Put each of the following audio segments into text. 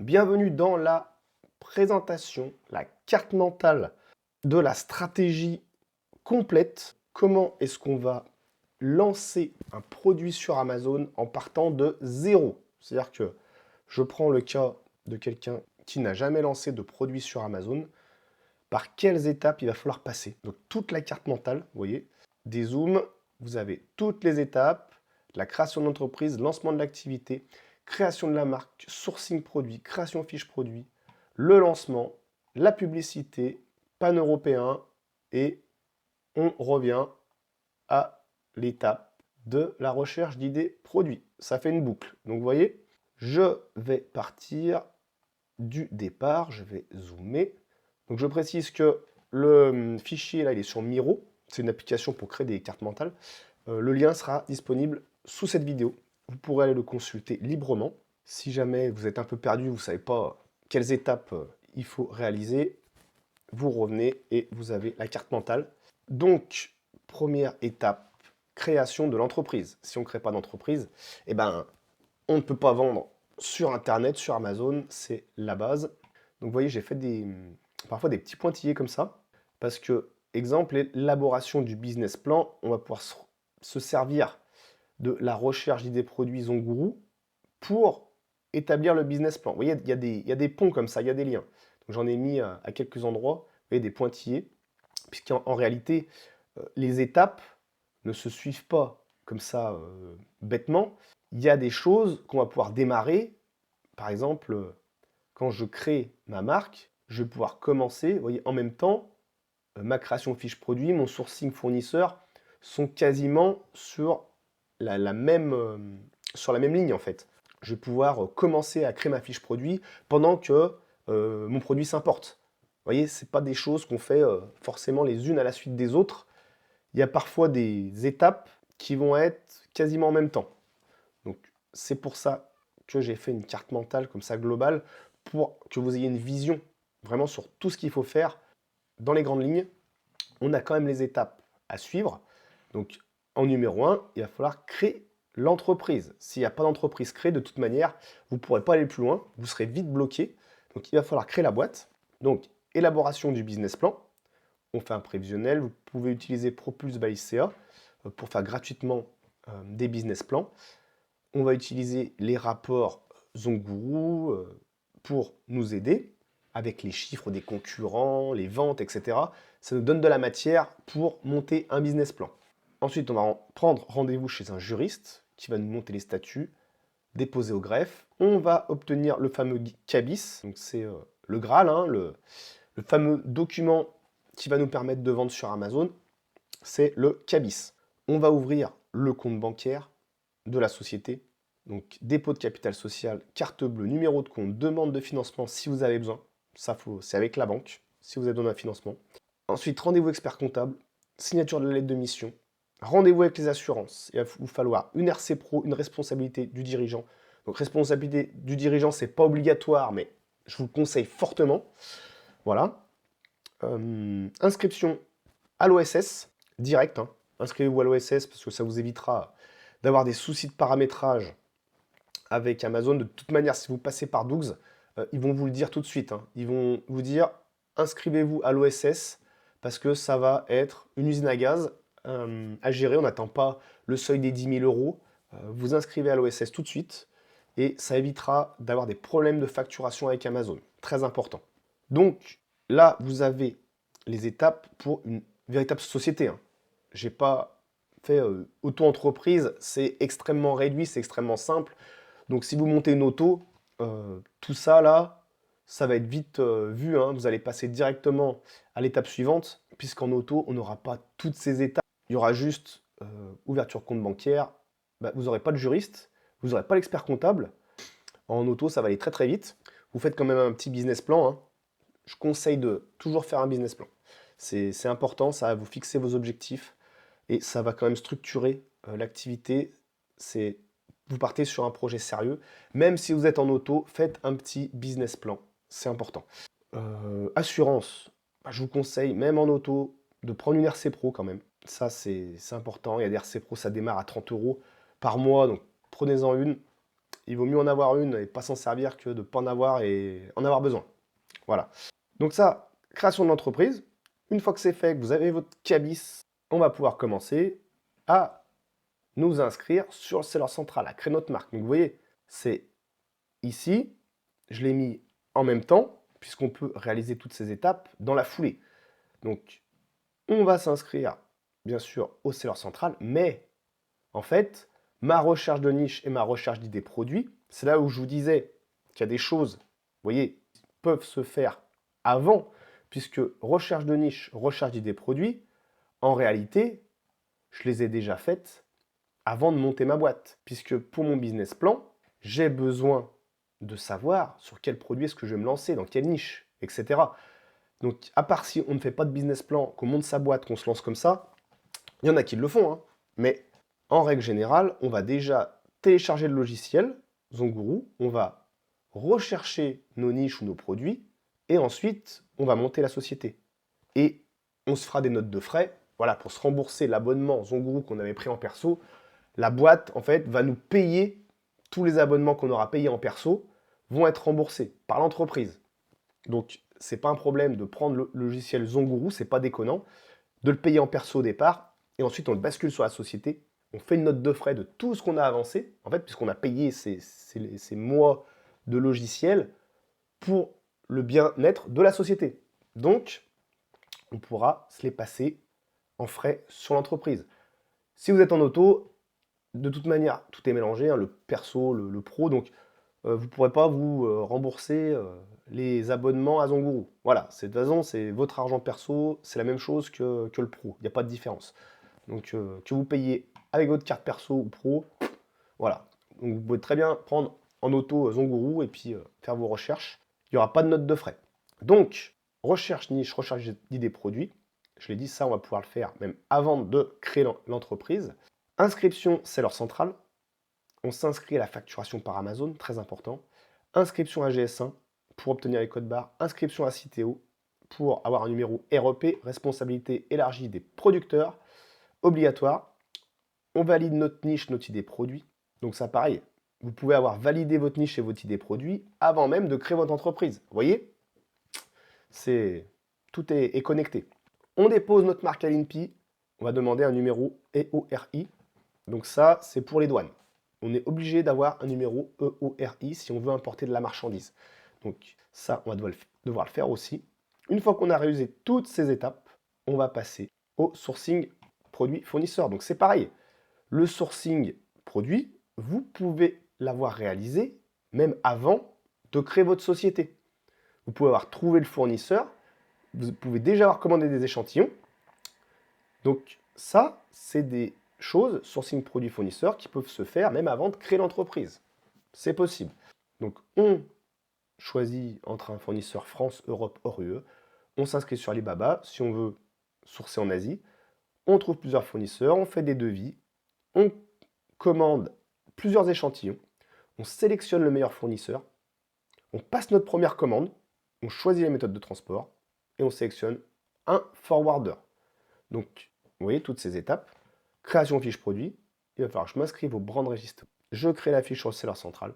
Bienvenue dans la présentation, la carte mentale de la stratégie complète. Comment est-ce qu'on va lancer un produit sur Amazon en partant de zéro? C'est-à-dire que je prends le cas de quelqu'un qui n'a jamais lancé de produit sur Amazon. Par quelles étapes il va falloir passer? Donc toute la carte mentale, vous voyez, des zooms, vous avez toutes les étapes, la création d'entreprise, lancement de l'activité, création de la marque, sourcing produit, création fiche produit, le lancement, la publicité, pan-européen, et on revient à l'étape de la recherche d'idées produits. Ça fait une boucle. Donc vous voyez, je vais partir du départ, je vais zoomer. Donc je précise que le fichier là, il est sur Miro. C'est une application pour créer des cartes mentales. Le lien sera disponible sous cette vidéo. Vous pourrez aller le consulter librement. Si jamais vous êtes un peu perdu, vous ne savez pas quelles étapes il faut réaliser, vous revenez et vous avez la carte mentale. Donc, première étape, création de l'entreprise. Si on ne crée pas d'entreprise, eh ben, on ne peut pas vendre sur Internet, sur Amazon, c'est la base. Donc vous voyez, j'ai fait parfois des petits pointillés comme ça, parce que, exemple, l'élaboration du business plan, on va pouvoir se servir de la recherche d'idées produits Zonguru pour établir le business plan. Vous voyez, il y a des ponts comme ça, il y a des liens. J'en ai mis à quelques endroits, vous voyez, des pointillés, puisqu'en réalité, les étapes ne se suivent pas comme ça bêtement. Il y a des choses qu'on va pouvoir démarrer. Par exemple, quand je crée ma marque, je vais pouvoir commencer, vous voyez, en même temps, ma création fiche produit, mon sourcing fournisseur sont quasiment sur sur la même ligne en fait. Je vais pouvoir commencer à créer ma fiche produit pendant que mon produit s'importe. Vous voyez, ce n'est pas des choses qu'on fait forcément les unes à la suite des autres. Il y a parfois des étapes qui vont être quasiment en même temps. Donc c'est pour ça que j'ai fait une carte mentale comme ça globale, pour que vous ayez une vision vraiment sur tout ce qu'il faut faire dans les grandes lignes. On a quand même les étapes à suivre. Donc en numéro 1, il va falloir créer l'entreprise. S'il n'y a pas d'entreprise créée, de toute manière, vous ne pourrez pas aller plus loin, vous serez vite bloqué. Donc il va falloir créer la boîte. Donc élaboration du business plan. On fait un prévisionnel. Vous pouvez utiliser Propulse by CA pour faire gratuitement des business plans. On va utiliser les rapports Zonguru pour nous aider avec les chiffres des concurrents, les ventes, etc. Ça nous donne de la matière pour monter un business plan. Ensuite, on va prendre rendez-vous chez un juriste qui va nous monter les statuts, déposer au greffe. On va obtenir le fameux CABIS, donc c'est le Graal, hein, le fameux document qui va nous permettre de vendre sur Amazon, c'est le CABIS. On va ouvrir le compte bancaire de la société, donc dépôt de capital social, carte bleue, numéro de compte, demande de financement si vous avez besoin. Ça, c'est avec la banque, si vous avez besoin d'un financement. Ensuite, rendez-vous expert comptable, signature de la lettre de mission, rendez-vous avec les assurances. Il va vous falloir une RC Pro, une responsabilité du dirigeant. Donc responsabilité du dirigeant, c'est pas obligatoire, mais je vous le conseille fortement. Voilà. Inscription à l'OSS, direct. Hein. Inscrivez-vous à l'OSS parce que ça vous évitera d'avoir des soucis de paramétrage avec Amazon. De toute manière, si vous passez par Dougs, ils vont vous le dire tout de suite. Hein. Ils vont vous dire inscrivez-vous à l'OSS parce que ça va être une usine à gaz à gérer. On n'attend pas le seuil des 10 000 euros. Vous inscrivez à l'OSS tout de suite et ça évitera d'avoir des problèmes de facturation avec Amazon. Très important. Donc là, vous avez les étapes pour une véritable société. Hein. Je n'ai pas fait auto-entreprise, c'est extrêmement réduit, c'est extrêmement simple. Donc si vous montez une auto, tout ça là, ça va être vite vu. Hein. Vous allez passer directement à l'étape suivante, puisqu'en auto, on n'aura pas toutes ces étapes. Il y aura juste ouverture compte bancaire, vous n'aurez pas de juriste, vous n'aurez pas l'expert comptable. En auto, ça va aller très très vite. Vous faites quand même un petit business plan. Hein. Je conseille de toujours faire un business plan. C'est important, ça va vous fixer vos objectifs et ça va quand même structurer l'activité. Vous partez sur un projet sérieux. Même si vous êtes en auto, faites un petit business plan. C'est important. Assurance, je vous conseille, même en auto, de prendre une RC Pro quand même. Ça, c'est important. Il y a des RC Pro, ça démarre à 30 € par mois, donc prenez-en une. il vaut mieux en avoir une et pas s'en servir que de ne pas en avoir et en avoir besoin. Voilà. Donc ça, création de l'entreprise. Une fois que c'est fait, que vous avez votre cabis, on va pouvoir commencer à nous inscrire sur le seller central, à créer notre marque. Donc vous voyez, c'est ici, je l'ai mis en même temps, puisqu'on peut réaliser toutes ces étapes dans la foulée. Donc, on va s'inscrire, bien sûr, au seller central, mais en fait, ma recherche de niche et ma recherche d'idées produits, c'est là où je vous disais qu'il y a des choses, vous voyez, qui peuvent se faire avant, puisque recherche de niche, recherche d'idées produits, en réalité, je les ai déjà faites avant de monter ma boîte, puisque pour mon business plan, j'ai besoin de savoir sur quel produit est-ce que je vais me lancer, dans quelle niche, etc. Donc, à part si on ne fait pas de business plan, qu'on monte sa boîte, qu'on se lance comme ça, il y en a qui le font, hein. Mais en règle générale, on va déjà télécharger le logiciel Zonguru, on va rechercher nos niches ou nos produits, et ensuite, on va monter la société. Et on se fera des notes de frais, voilà, pour se rembourser l'abonnement Zonguru qu'on avait pris en perso. La boîte, en fait, va nous payer tous les abonnements qu'on aura payés en perso, vont être remboursés par l'entreprise. Donc, c'est pas un problème de prendre le logiciel Zonguru, c'est pas déconnant, de le payer en perso au départ, et ensuite on le bascule sur la société. On fait une note de frais de tout ce qu'on a avancé, en fait, puisqu'on a payé ces mois de logiciel pour le bien-être de la société. Donc, on pourra se les passer en frais sur l'entreprise. Si vous êtes en auto, de toute manière, tout est mélangé, hein, le perso, le pro, donc vous ne pourrez pas vous rembourser les abonnements à Zonguru. Voilà, de toute façon, c'est votre argent perso, c'est la même chose que le pro, il n'y a pas de différence. Donc, que vous payez avec votre carte perso ou pro, voilà. Donc, vous pouvez très bien prendre en auto Zonguru et puis faire vos recherches. Il n'y aura pas de note de frais. Donc, recherche niche, recherche d'idées produits. Je l'ai dit, ça, on va pouvoir le faire même avant de créer l'entreprise. Inscription seller central. On s'inscrit à la facturation par Amazon, très important. Inscription à GS1 pour obtenir les codes barres. Inscription à Citeo pour avoir un numéro REP, responsabilité élargie des producteurs, obligatoire. On valide notre niche, notre idée produit. Donc ça, pareil, vous pouvez avoir validé votre niche et votre idée produit avant même de créer votre entreprise. Vous voyez, tout est connecté. On dépose notre marque à l'INPI. On va demander un numéro EORI. Donc ça, c'est pour les douanes. On est obligé d'avoir un numéro EORI si on veut importer de la marchandise. Donc ça, on va devoir le faire aussi. Une fois qu'on a réalisé toutes ces étapes, on va passer au sourcing produit fournisseur. Donc c'est pareil. Le sourcing produit, vous pouvez l'avoir réalisé même avant de créer votre société. Vous pouvez avoir trouvé le fournisseur, vous pouvez déjà avoir commandé des échantillons. Donc ça, c'est des choses, sourcing produit fournisseur, qui peuvent se faire même avant de créer l'entreprise. C'est possible. Donc on choisit entre un fournisseur France, Europe, hors UE. On s'inscrit sur Alibaba si on veut sourcer en Asie. On trouve plusieurs fournisseurs, on fait des devis, on commande plusieurs échantillons, on sélectionne le meilleur fournisseur, on passe notre première commande, on choisit les méthodes de transport et on sélectionne un forwarder. Donc, vous voyez toutes ces étapes. Création fiche produit, il va falloir que je m'inscrive au brand register. Je crée la fiche sur le seller central.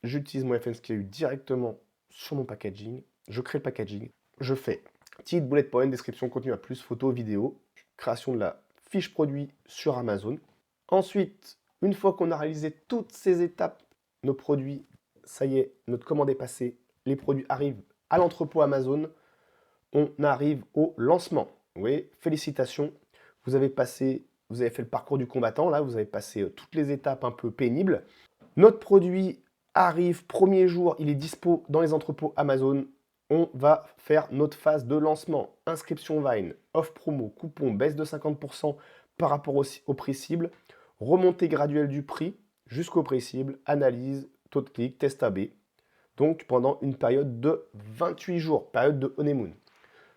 J'utilise mon FNSKU directement sur mon packaging. Je crée le packaging. Je fais titre, bullet point, description, contenu à plus, photo, vidéo. Création de la fiche produit sur Amazon. Ensuite, une fois qu'on a réalisé toutes ces étapes, nos produits, ça y est, notre commande est passée, les produits arrivent à l'entrepôt Amazon, on arrive au lancement. Vous voyez, félicitations, vous avez fait le parcours du combattant, là, vous avez passé toutes les étapes un peu pénibles. Notre produit arrive, premier jour, il est dispo dans les entrepôts Amazon. On va faire notre phase de lancement. Inscription Vine, offre promo, coupon, baisse de 50% par rapport au prix cible, remontée graduelle du prix jusqu'au prix cible, analyse, taux de clic, test AB. Donc pendant une période de 28 jours, période de honeymoon.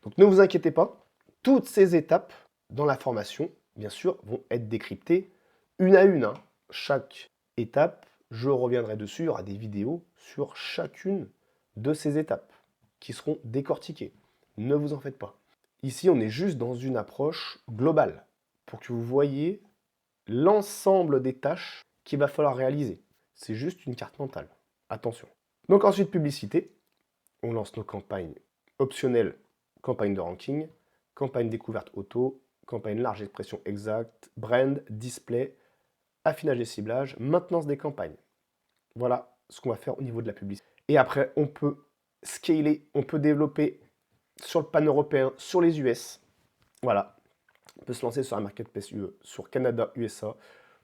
Donc ne vous inquiétez pas, toutes ces étapes dans la formation, bien sûr, vont être décryptées une à une, hein. Chaque étape, je reviendrai dessus, il y aura des vidéos sur chacune de ces étapes qui seront décortiquées. Ne vous en faites pas. Ici, on est juste dans une approche globale pour que vous voyez l'ensemble des tâches qu'il va falloir réaliser. c'est juste une carte mentale. Attention. Donc ensuite, publicité. On lance nos campagnes optionnelles, campagne de ranking, campagne découverte auto, campagne large expression exacte, brand, display, affinage et ciblage, maintenance des campagnes. Voilà ce qu'on va faire au niveau de la publicité. Et après, on peut scaler, on peut développer sur le pan européen, sur les US. Voilà. On peut se lancer sur la marketplace UE, sur Canada, USA.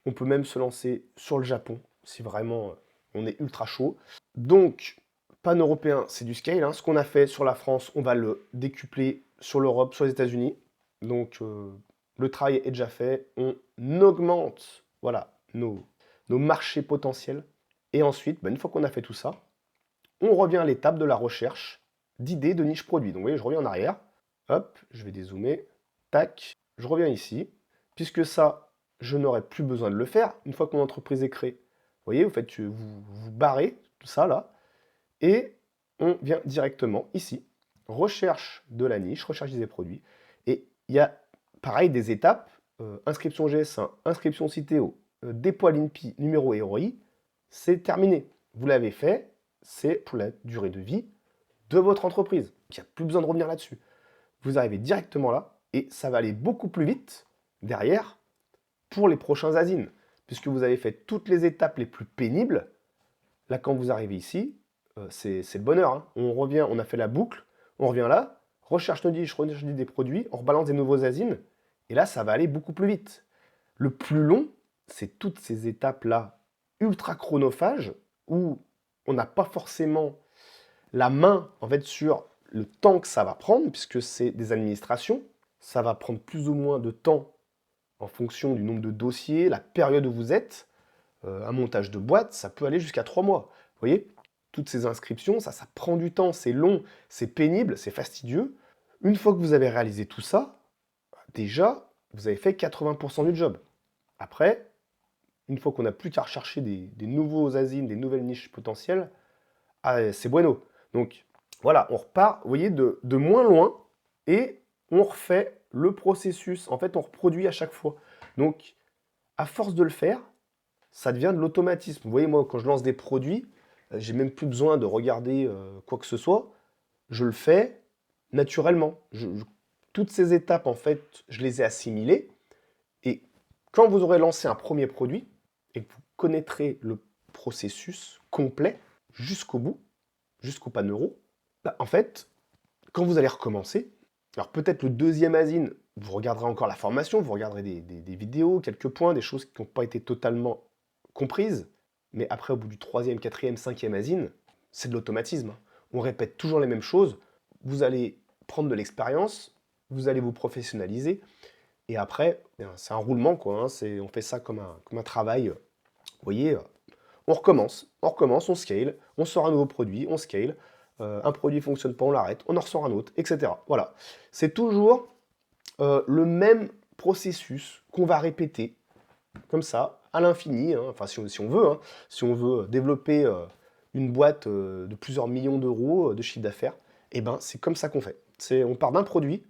On peut même se lancer sur le Japon, si vraiment on est ultra chaud. Donc, pan européen, c'est du scale. Hein. Ce qu'on a fait sur la France, on va le décupler sur l'Europe, sur les États-Unis. Donc, le travail est déjà fait. On augmente voilà, nos marchés potentiels. Et ensuite, une fois qu'on a fait tout ça, on revient à l'étape de la recherche d'idées de niche produit. Donc, vous voyez, je reviens en arrière. Hop, je vais dézoomer. Tac, je reviens ici. Puisque ça, je n'aurai plus besoin de le faire. Une fois que mon entreprise est créée, vous voyez, vous barrez tout ça là. Et on vient directement ici. Recherche de la niche, recherche des produits. Et il y a, pareil, des étapes. Inscription GS1, inscription Citeo, dépôt à l'INPI, numéro et ROI. C'est terminé. Vous l'avez fait. C'est pour la durée de vie de votre entreprise. Il n'y a plus besoin de revenir là-dessus. Vous arrivez directement là et ça va aller beaucoup plus vite derrière pour les prochains asines. Puisque vous avez fait toutes les étapes les plus pénibles. Là, quand vous arrivez ici, c'est le bonheur. Hein. On revient, on a fait la boucle, on revient là, recherche nos niches, recherche des produits, on rebalance des nouveaux asines. Et là, ça va aller beaucoup plus vite. Le plus long, c'est toutes ces étapes-là ultra chronophages où on n'a pas forcément la main en fait, sur le temps que ça va prendre, puisque c'est des administrations. Ça va prendre plus ou moins de temps en fonction du nombre de dossiers, la période où vous êtes. Un montage de boîte, ça peut aller jusqu'à 3 mois. Vous voyez, toutes ces inscriptions, ça prend du temps, c'est long, c'est pénible, c'est fastidieux. Une fois que vous avez réalisé tout ça, déjà, vous avez fait 80% du job. Après, une fois qu'on n'a plus qu'à rechercher des nouveaux asines, des nouvelles niches potentielles, c'est bueno. Donc voilà, on repart, vous voyez, de moins loin et on refait le processus. En fait, on reproduit à chaque fois. Donc, à force de le faire, ça devient de l'automatisme. Vous voyez, moi, quand je lance des produits, j'ai même plus besoin de regarder quoi que ce soit. Je le fais naturellement. Toutes ces étapes, en fait, je les ai assimilées. Et quand vous aurez lancé un premier produit et que vous connaîtrez le processus complet jusqu'au bout, jusqu'au pan euro, en fait, quand vous allez recommencer, alors peut-être le deuxième asine, vous regarderez encore la formation, vous regarderez des vidéos, quelques points, des choses qui n'ont pas été totalement comprises, mais après, au bout du troisième, quatrième, cinquième asine, c'est de l'automatisme. On répète toujours les mêmes choses, vous allez prendre de l'expérience, vous allez vous professionnaliser, et après, c'est un roulement, quoi. Hein, on fait ça comme un travail. Vous voyez, on recommence, on scale, on sort un nouveau produit, on scale, un produit ne fonctionne pas, on l'arrête, on en ressort un autre, etc. Voilà. C'est toujours le même processus qu'on va répéter, comme ça, à l'infini, hein. Enfin si on veut, hein. Si on veut développer une boîte de plusieurs millions d'euros de chiffre d'affaires, et ben c'est comme ça qu'on fait. On part d'un produit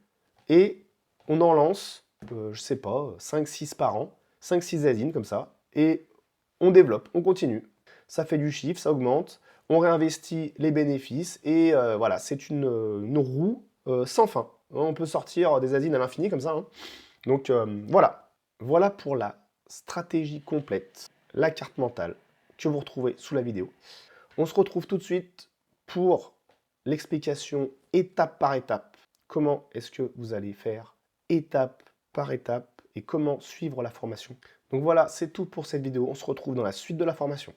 et on en lance, je sais pas, 5-6 par an, 5-6 asines comme ça, et on développe, on continue. Ça fait du chiffre, ça augmente, on réinvestit les bénéfices, et voilà, c'est une roue sans fin. On peut sortir des asines à l'infini comme ça. Hein. Donc voilà. Voilà pour la stratégie complète, la carte mentale que vous retrouvez sous la vidéo. On se retrouve tout de suite pour l'explication étape par étape. Comment est-ce que vous allez faire étape par étape et comment suivre la formation. Donc voilà, c'est tout pour cette vidéo. On se retrouve dans la suite de la formation.